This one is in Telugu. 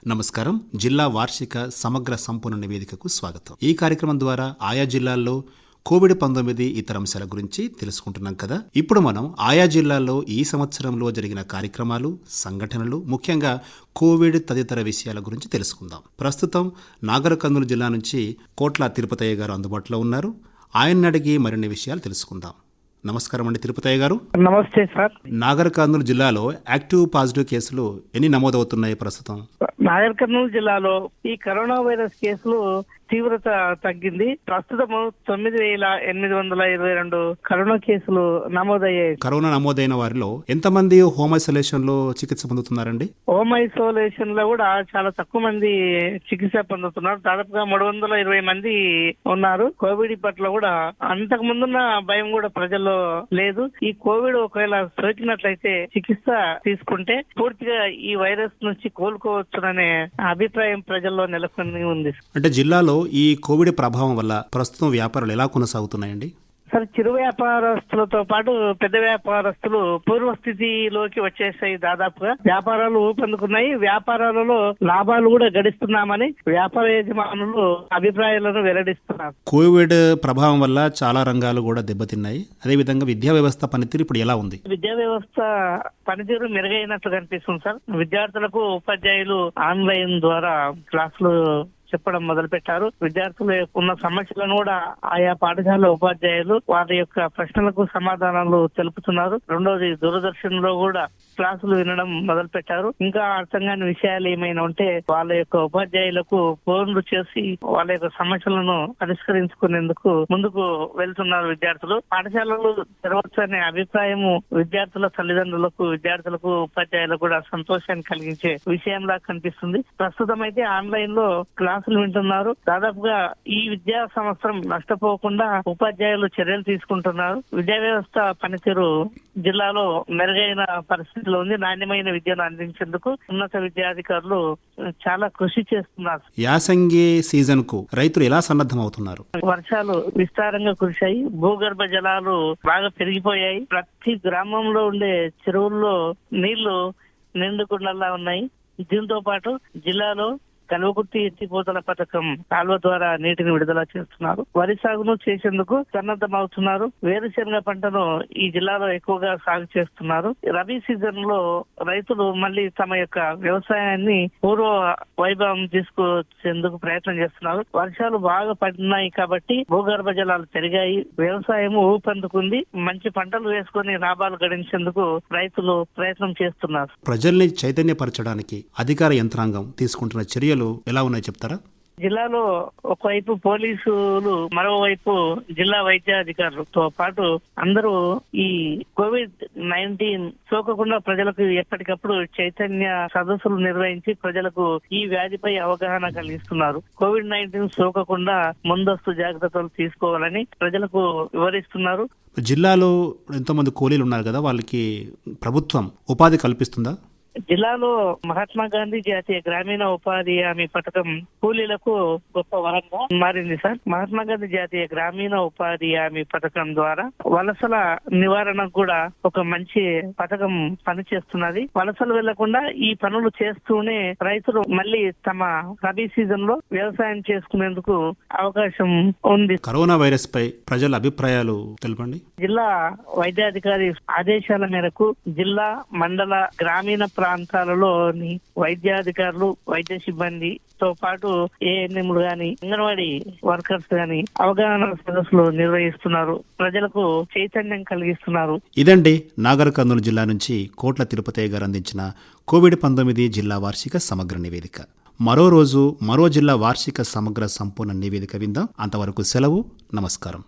నమస్కారం. జిల్లా వార్షిక సమగ్ర సంపూర్ణ నివేదికకు స్వాగతం. ఈ కార్యక్రమం ద్వారా ఆయా జిల్లాల్లో కోవిడ్-19 ఇతర అంశాల గురించి తెలుసుకుంటున్నాం కదా. ఇప్పుడు మనం ఆయా జిల్లాల్లో ఈ సంవత్సరంలో జరిగిన కార్యక్రమాలు, సంఘటనలు, ముఖ్యంగా కోవిడ్ తదితర విషయాల గురించి తెలుసుకుందాం. ప్రస్తుతం నాగర్ కర్నూలు జిల్లా నుంచి కోట్ల తిరుపతయ్య గారు అందుబాటులో ఉన్నారు. ఆయన్ని అడిగి మరిన్ని విషయాలు తెలుసుకుందాం. నమస్కారం అండి తిరుపతయ్య గారు. నమస్తే సార్. నాగర్ కర్నూలు జిల్లాలో యాక్టివ్ పాజిటివ్ కేసులు ఎన్ని నమోదవుతున్నాయి ప్రస్తుతం? నాగర్ కర్నూలు జిల్లాలో ఈ కరోనా వైరస్ కేసులు తీవ్రత తగ్గింది. ప్రస్తుతము 9,822 కరోనా కేసులు నమోదయ్యాయి. కరోనా నమోదైన వారిలో ఎంతమంది హోమ్ ఐసోలేషన్ లో చికిత్స పొందుతున్నారండి? హోమ్ ఐసోలేషన్ లో కూడా చాలా తక్కువ మంది చికిత్స పొందుతున్నారు. దాదాపుగా 320 మంది ఉన్నారు. కోవిడ్ పట్ల కూడా అంతకు ముందున్న భయం కూడా ప్రజల్లో లేదు. ఈ కోవిడ్ ఒకవేళ సోకినట్లయితే చికిత్స తీసుకుంటే పూర్తిగా ఈ వైరస్ నుంచి కోలుకోవచ్చుననే అభిప్రాయం ప్రజల్లో నెలకొని ఉంది. అంటే జిల్లాలో ఈ కోవిడ్ ప్రభావం వల్ల ప్రస్తుతం వ్యాపారాలు ఎలా కొనసాగుతున్నాయండి? సరే, చిరు వ్యాపారస్తులతో పాటు పెద్ద వ్యాపారస్తులు పూర్వస్థితిలోకి వచ్చేసాయి. దాదాపుగా వ్యాపారాలు ఊపందుకున్నాయి. వ్యాపారాలలో లాభాలు కూడా గడిస్తున్నామని వ్యాపార యజమానులు అభిప్రాయాలను వెల్లడిస్తున్నారు. కోవిడ్ ప్రభావం వల్ల చాలా రంగాలు కూడా దెబ్బతిన్నాయి. అదేవిధంగా విద్యా వ్యవస్థ పనితీరు ఇప్పుడు ఎలా ఉంది? విద్యా వ్యవస్థ పనితీరు మెరుగైనట్లు కనిపిస్తుంది సార్. విద్యార్థులకు ఉపాధ్యాయులు ఆన్లైన్ ద్వారా క్లాసులు చెప్పడం మొదలు పెట్టారు. విద్యార్థులు ఉన్న సమస్యలను కూడా ఆయా పాఠశాల ఉపాధ్యాయులు వారి యొక్క ప్రశ్నలకు సమాధానాలు తెలుపుతున్నారు. రెండోది, దూరదర్శన్ లో కూడా క్లాసులు వినడం మొదలు పెట్టారు. ఇంకా అర్థం కాని విషయాలు ఏమైనా ఉంటే వాళ్ళ యొక్క ఉపాధ్యాయులకు ఫోన్లు చేసి వాళ్ళ యొక్క సమస్యలను పరిష్కరించుకునేందుకు ముందుకు వెళ్తున్నారు విద్యార్థులు. పాఠశాలలు తెరవచ్చు అనే అభిప్రాయము విద్యార్థుల తల్లిదండ్రులకు, విద్యార్థులకు, ఉపాధ్యాయులకు కూడా సంతోషాన్ని కలిగించే విషయంలా కనిపిస్తుంది. ప్రస్తుతం అయితే ఆన్లైన్ లో క్లాసులు వింటున్నారు. దాదాపుగా ఈ విద్యా సంవత్సరం నష్టపోకుండా ఉపాధ్యాయులు చర్యలు తీసుకుంటున్నారు. విద్యా వ్యవస్థ పనితీరు జిల్లాలో మెరుగైన పరిస్థితిలో ఉంది. నాణ్యమైన విద్యను అందించేందుకు ఉన్నత విద్యాధికారులు చాలా కృషి చేస్తున్నారు. యాసంగి సీజన్ కు రైతులు ఎలా సన్నద్ధం అవుతున్నారు? వర్షాలు విస్తారంగా కురిశాయి. భూగర్భ జలాలు బాగా పెరిగిపోయాయి. ప్రతి గ్రామంలో ఉండే చెరువుల్లో నీళ్లు నిండుకుండలా ఉన్నాయి. దీంతో పాటు జిల్లాలో కలువకుర్తి ఎత్తిపోతల పథకం కాల్వ ద్వారా నీటిని విడుదల చేస్తున్నారు. వరి సాగును చేసేందుకు సన్నద్ధమవుతున్నారు. వేరుశెనగ పంటను ఈ జిల్లాలో ఎక్కువగా సాగు చేస్తున్నారు. రబీ సీజన్ లో రైతులు మళ్ళీ తమ యొక్క వ్యవసాయాన్ని పూర్వ వైభవం తీసుకొచ్చేందుకు ప్రయత్నం చేస్తున్నారు. వర్షాలు బాగా పడినాయి కాబట్టి భూగర్భ జలాలు పెరిగాయి. వ్యవసాయం ఊపందుకుంది. మంచి పంటలు వేసుకుని లాభాలు గడించేందుకు రైతులు ప్రయత్నం చేస్తున్నారు. ప్రజల్ని చైతన్యపరచడానికి అధికార యంత్రాంగం తీసుకుంటున్న చర్యలు ఎలా ఉన్నాయో చెప్తారా? జిల్లాలో ఒకవైపు పోలీసులు, మరోవైపు జిల్లా వైద్యాధికారులతో పాటు అందరూ ఈ కోవిడ్-19 సోకకుండా ప్రజలకు ఎప్పటికప్పుడు చైతన్య సదస్సులు నిర్వహించి ప్రజలకు ఈ వ్యాధిపై అవగాహన కలిగిస్తున్నారు. కోవిడ్-19 సోకకుండా ముందస్తు జాగ్రత్తలు తీసుకోవాలని ప్రజలకు వివరిస్తున్నారు. జిల్లాలో ఎంతో మంది కూలీలు ఉన్నారు కదా, వాళ్ళకి ప్రభుత్వం ఉపాధి కల్పిస్తుందా? జిల్లాలో మహాత్మా గాంధీ జాతీయ గ్రామీణ ఉపాధి హామీ పథకం కూలీలకు గొప్ప వరంగా మారింది సార్. మహాత్మా గాంధీ జాతీయ గ్రామీణ ఉపాధి హామీ పథకం ద్వారా వలసల నివారణకు కూడా ఒక మంచి పథకం పనిచేస్తున్నది. వలసలు వెళ్లకుండా ఈ పనులు చేస్తూనే రైతులు మళ్ళీ తమ రబీ సీజన్ లో వ్యవసాయం చేసుకునేందుకు అవకాశం ఉంది. కరోనా వైరస్ పై ప్రజల అభిప్రాయాలు తెలపండి. జిల్లా వైద్యాధికారి ఆదేశాల మేరకు జిల్లా, మండల, గ్రామీణ ప్రాంతాలలోని వైద్యాధికారులు, వైద్య సిబ్బందితో పాటు ఏఎన్ఎంలు గాని, అంగన్వాడీ వర్కర్స్ గాని అవగాహన సదస్సులు నిర్వహిస్తున్నారు. ప్రజలకు చైతన్యం కలిగిస్తున్నారు. ఇదండి నాగర్ కర్నూలు జిల్లా నుంచి కోట్ల తిరుపతయ్య గారు అందించిన కోవిడ్-19 జిల్లా వార్షిక సమగ్ర నివేదిక. మరో రోజు మరో జిల్లా వార్షిక సమగ్ర సంపూర్ణ నివేదిక విందాం. అంతవరకు సెలవు. నమస్కారం.